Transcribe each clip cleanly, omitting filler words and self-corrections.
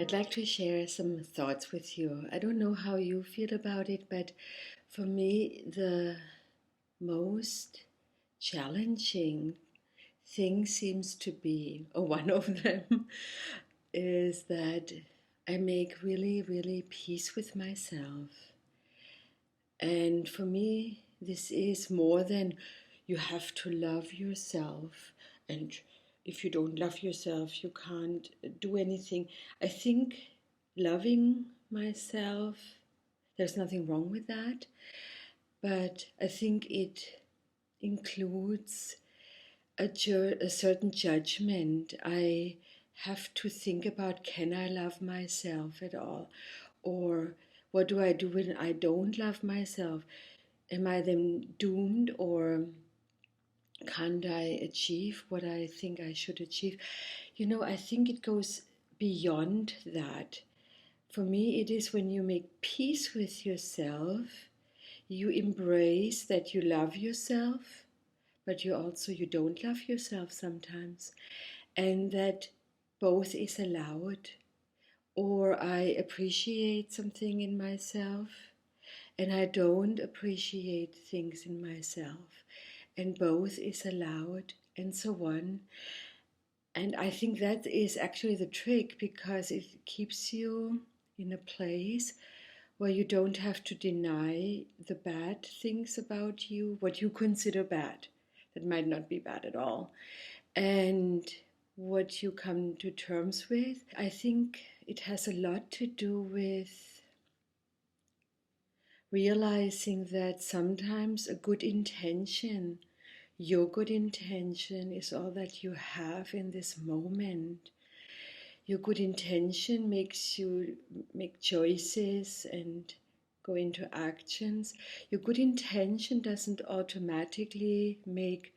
I'd like to share some thoughts with you. I don't know how you feel about it, but for me, the most challenging thing seems to be, or one of them, is that I make really, really peace with myself. And for me, this is more than you have to love yourself. And if you don't love yourself, you can't do anything. I think loving myself, there's nothing wrong with that. But I think it includes a certain judgment. I have to think about, can I love myself at all? Or what do I do when I don't love myself? Am I then doomed, or can't I achieve what I think I should achieve? I think it goes beyond that. For me, it is when you make peace with yourself, you embrace that you love yourself, but you don't love yourself sometimes, and that both is allowed. Or I appreciate something in myself and I don't appreciate things in myself, and both is allowed, and so on. And I think that is actually the trick, because it keeps you in a place where you don't have to deny the bad things about you, what you consider bad, that might not be bad at all, and what you come to terms with. I think it has a lot to do with realizing that sometimes a good intention, your good intention, is all that you have in this moment. Your good intention makes you make choices and go into actions. Your good intention doesn't automatically make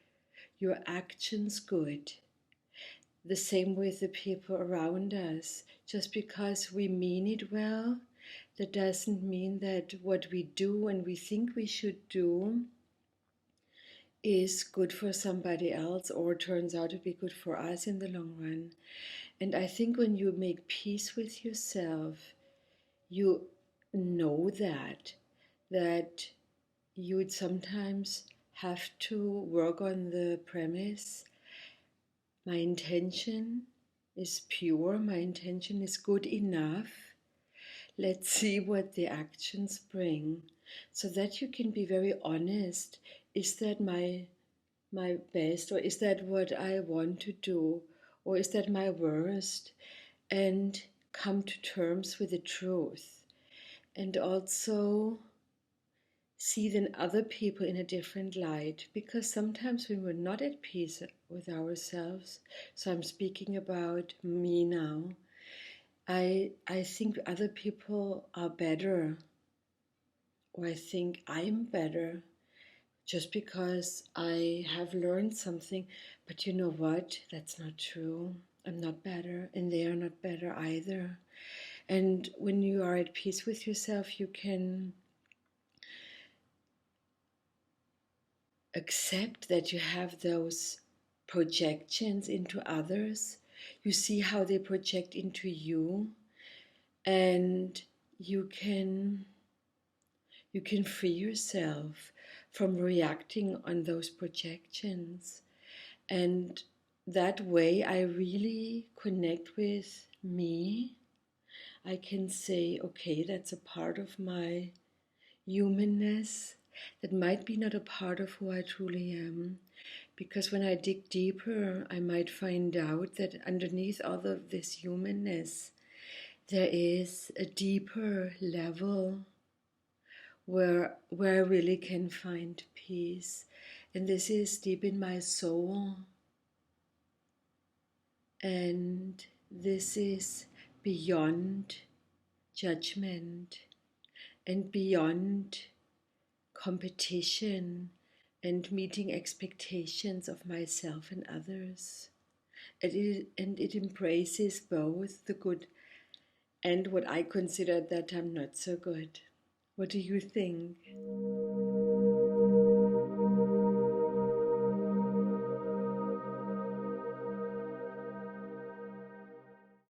your actions good. The same with the people around us. Just because we mean it well, that doesn't mean that what we do and we think we should do is good for somebody else or turns out to be good for us in the long run. And I think when you make peace with yourself, you know that you would sometimes have to work on the premise, my intention is pure, my intention is good enough. Let's see what the actions bring, so that you can be very honest. Is that my best, or is that what I want to do, or is that my worst? And come to terms with the truth, and also see then other people in a different light, because sometimes when we're not at peace with ourselves, so I'm speaking about me now, I think other people are better, or I think I'm better just because I have learned something. But you know what? That's not true. I'm not better, and they are not better either. And when you are at peace with yourself, you can accept that you have those projections into others. You see how they project into you, and you can free yourself from reacting on those projections. And that way I really connect with me. I can say, okay, that's a part of my humanness that might be not a part of who I truly am. Because when I dig deeper, I might find out that underneath all of this humanness, there is a deeper level where I really can find peace. And this is deep in my soul. And this is beyond judgment and beyond competition and meeting expectations of myself and others. And it embraces both the good and what I consider at that time not so good. What do you think?